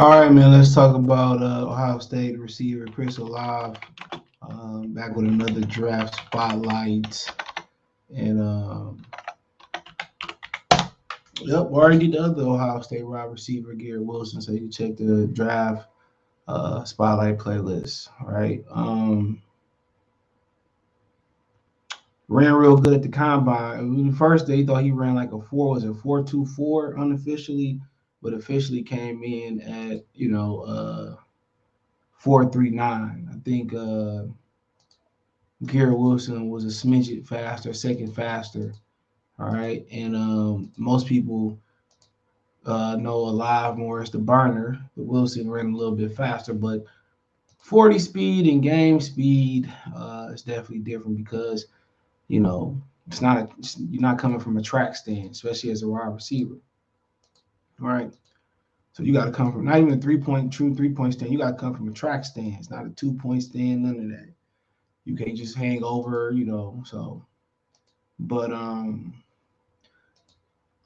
All right, man. Let's talk about Ohio State receiver Chris Olave. Back with another draft spotlight, and yep, we already did the other Ohio State wide receiver Garrett Wilson. So you can check the draft spotlight playlist. All right. Ran real good at the combine. The first day, he thought he ran like a four. Was it 4.24 unofficially, but officially came in at 4.39. I think Garrett Wilson was a smidget faster, second faster. All right, and most people know Alive more as the burner. The Wilson ran a little bit faster, but 40 speed and game speed is definitely different because it's not you're not coming from a track stand, especially as a wide receiver. All right, so you got to come from not even a true 3 point stand. You got to come from a track stand. It's not a 2 point stand. None of that. You can't just hang over. So, but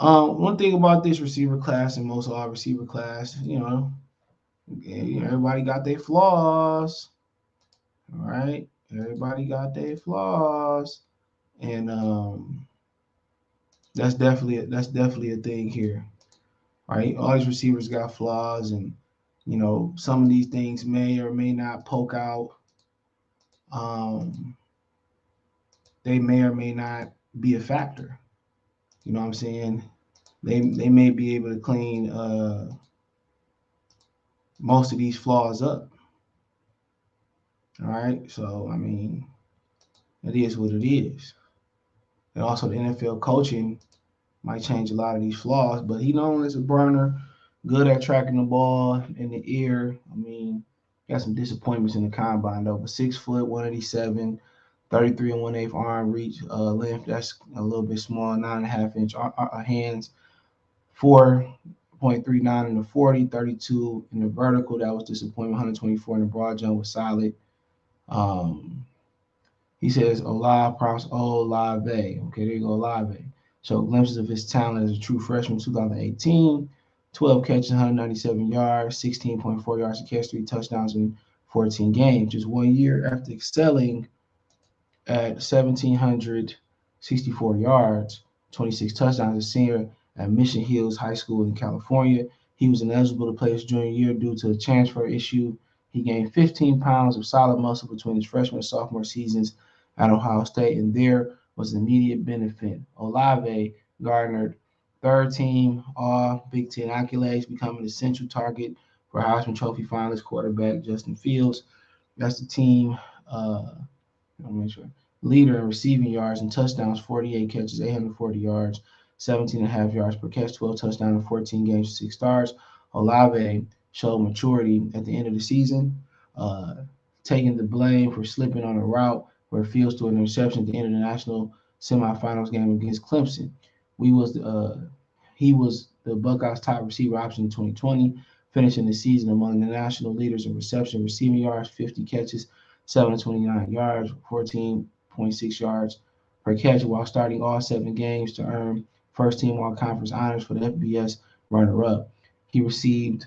one thing about this receiver class and most of our receiver class, everybody got their flaws. All right, everybody got their flaws, and that's definitely a thing here. Right, all these receivers got flaws, and some of these things may or may not poke out. Um, they may or may not be a factor. You know what I'm saying? They may be able to clean most of these flaws up. All right, so I mean, it is what it is. And also, the NFL coaching might change a lot of these flaws, but he known as a burner, good at tracking the ball in the air. I mean, got some disappointments in the combine though, but 6 foot, 187, 33 and 1/8 arm reach length. That's a little bit small. 9.5 inch hands. 4.39 in the 40, 32 in the vertical. That was disappointment. 124 in the broad jump was solid. Um, he says Olave props Olave. Okay, there you go, Olave. Show glimpses of his talent as a true freshman 2018. 12 catches, 197 yards, 16.4 yards a catch, 3 touchdowns in 14 games. Just 1 year after excelling at 1,764 yards, 26 touchdowns as a senior at Mission Hills High School in California. He was ineligible to play his junior year due to a transfer issue. He gained 15 pounds of solid muscle between his freshman and sophomore seasons at Ohio State, and there was an immediate benefit. Olave garnered third team All Big Ten accolades, becoming the central target for Heisman Trophy finalist quarterback Justin Fields. That's the team. I'll make sure. Leader in receiving yards and touchdowns, 48 catches, 840 yards, 17 and a half yards per catch, 12 touchdowns in 14 games, 6 stars. Olave showed maturity at the end of the season, uh, taking the blame for slipping on a route where Fields threw an interception at the end of the national semifinals game against Clemson. We was He was the Buckeyes' top receiver option in 2020, finishing the season among the national leaders in reception, receiving yards, 50 catches, 729 yards, 14.6 yards per catch, while starting all 7 games to earn first team all conference honors for the FBS runner up. He received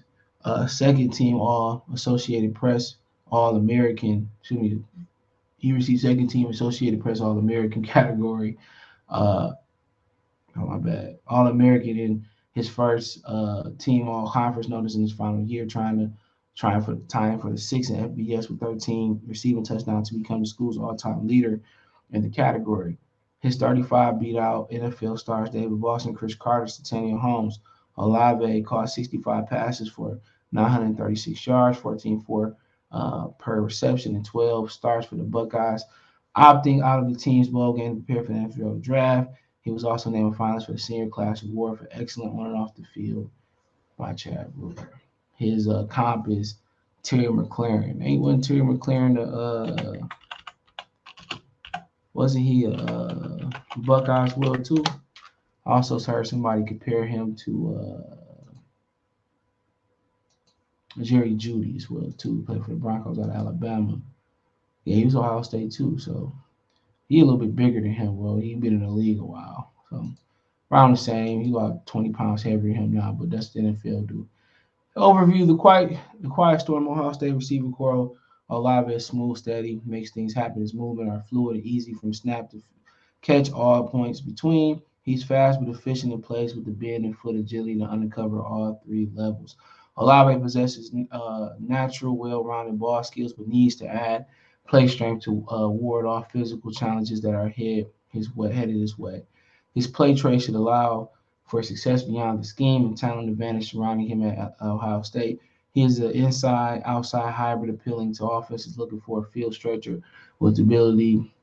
second team all Associated Press All American, excuse me, he received second team Associated Press All American category. Uh, oh, my bad. All American in his first team all conference notice in his final year, trying for time for the sixth in FBS with 13 receiving touchdowns to become the school's all-time leader in the category. His 35 beat out NFL stars David Boston, Chris Carter, Centennial Holmes. Olave caught 65 passes for 936 yards, 14.4 per reception, and 12 starts for the Buckeyes, opting out of the team's bowl game to prepare for the NFL draft. He was also named a finalist for the Senior Class Award for excellent on and off the field by Chad Ruger. His comp is Terry McLaren. Wasn't Terry McLaren wasn't he a Buckeyes will too? I also heard somebody compare him to Jerry Jeudy as well too. He played for the Broncos out of Alabama. Yeah, he was Ohio State too, so he a little bit bigger than him. Well, he been in the league a while, so around the same. He about 20 pounds heavier than him now, but that's the NFL do. Overview: the quiet storm. Ohio State receiver Coral Olave is smooth, steady, makes things happen. His movement are fluid and easy from snap to catch, all points between. He's fast but efficient in place with the bend and foot agility to undercover all three levels. Olave possesses natural, well-rounded ball skills, but needs to add play strength to ward off physical challenges that are headed his way. His play traits should allow for success beyond the scheme and talent advantage surrounding him at Ohio State. He is an inside outside hybrid appealing to offenses looking for a field stretcher with the ability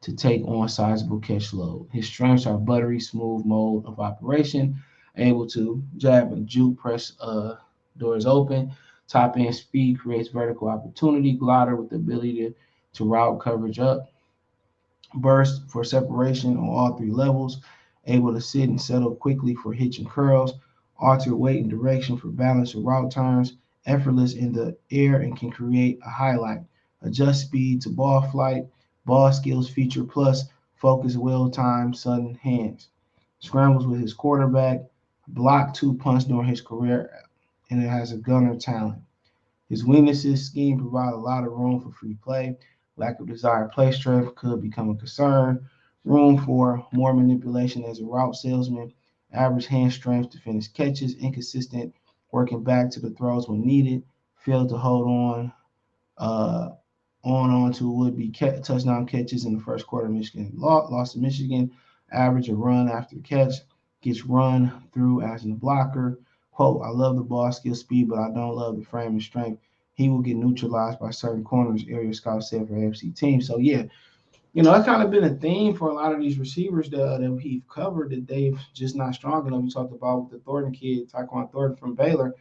to take on sizable catch load. His strengths are buttery, smooth mode of operation, able to jab and juke, press doors open, top end speed, creates vertical opportunity, glider with the ability to route coverage up, burst for separation on all three levels, able to sit and settle quickly for hitch and curls, alter weight and direction for balance or route turns, effortless in the air and can create a highlight, adjust speed to ball flight, ball skills feature plus focus, well timed, sudden hands, scrambles with his quarterback, blocked two punts during his career, and it has a gunner talent. His weaknesses scheme provide a lot of room for free play. Lack of desired play strength could become a concern. Room for more manipulation as a route salesman. Average hand strength to finish catches. Inconsistent working back to the throws when needed. Failed to hold uh, on to would be touchdown catches in the first quarter. Michigan lost to Michigan. Average a run after the catch. Gets run through as a blocker. Quote, I love the ball skill speed, but I don't love the frame and strength. He will get neutralized by certain corners, area scouts said for AFC teams. So, yeah, that's kind of been a theme for a lot of these receivers that we've covered that they've just not strong enough. We talked about with the Thornton kid, Tyquan Thornton from Baylor.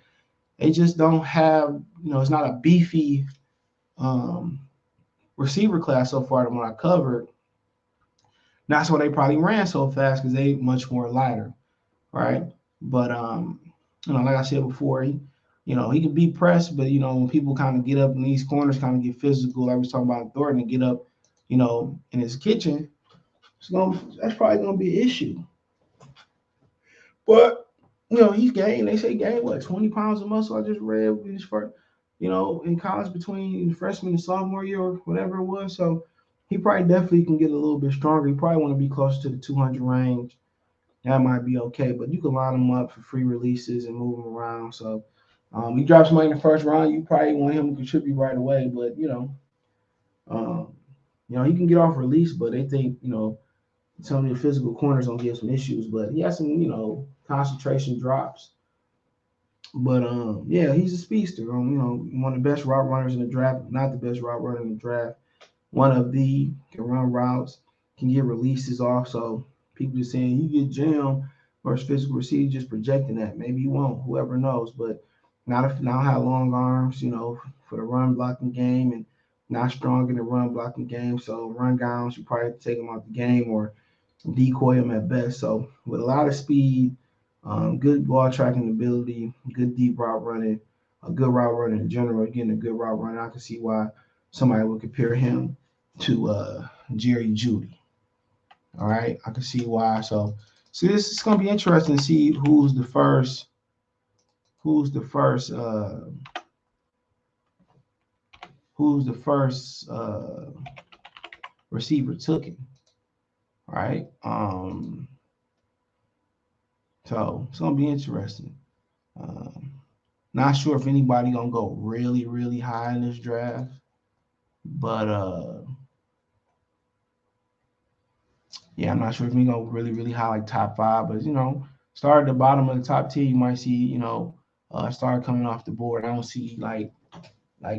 They just don't have, it's not a beefy um, receiver class so far than what I covered. That's why they probably ran so fast because they much more lighter, right? But like I said before, he can be pressed, but when people kind of get up in these corners, kind of get physical, like we was talking about Thornton, and get up, in his kitchen, that's probably gonna be an issue. But he's gained. They say he gained what 20 pounds of muscle. I just read in his first, in college between freshman and sophomore year or whatever it was. So he probably definitely can get a little bit stronger. He probably want to be closer to the 200 range. That might be okay. But you can line him up for free releases and move him around. So he drops somebody in the first round. You probably want him to contribute right away. But um, he can get off release. But they think some of the physical corners gonna give some issues. But he has some concentration drops. But yeah, he's a speedster. One of the best route runners in the draft. Not the best route runner in the draft. One of the can run routes, can get releases off. So people are saying you get jammed versus physical receiver, just projecting that. Maybe you won't. Whoever knows. But not if now have long arms. For the run blocking game and not strong in the run blocking game. So run downs, you probably have to take him out the game or decoy him at best. So with a lot of speed, good ball tracking ability, good deep route running, a good route runner in general. Again, a good route runner. I can see why somebody would compare him to Jerry Judy. All right, I can see why. So, this is gonna be interesting to see who's the first receiver took it. Right. So it's gonna be interesting. Um, Not sure if anybody gonna go really, really high in this draft, but yeah, I'm not sure if we go really, really high like top five. But start at the bottom of the top 10, you might see start coming off the board. I don't see like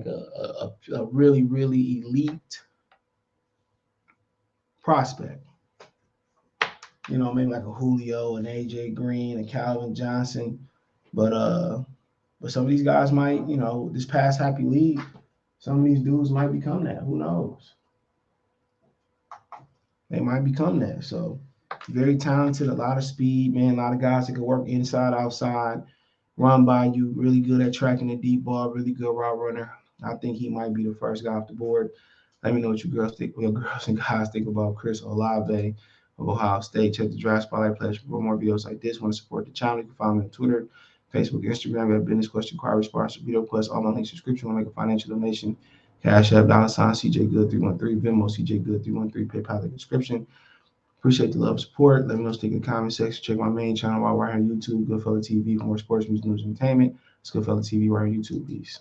a really, really elite prospect. Maybe like a Julio and AJ Green and Calvin Johnson, but some of these guys might, this past happy league, some of these dudes might become that. Who knows? They might become that. So very talented, a lot of speed, man. A lot of guys that can work inside, outside, run by you. Really good at tracking the deep ball. Really good route runner. I think he might be the first guy off the board. Let me know what you girls think. Well, girls and guys think about Chris Olave of Ohio State. Check the draft spotlight page for more videos like this. Want to support the channel? You can find me on Twitter, Facebook, Instagram. We have business question, inquiry, sponsor, video plus, all my links in description. Want to make a financial donation? Cash App, $ CJ Good 313, Venmo CJ Good 313, PayPal in the description. Appreciate the love, support. Let me know, stick in the comment section. Check my main channel while we're on YouTube, Goodfella TV, for more sports, music, news, and entertainment. It's Goodfella TV right on YouTube. Peace.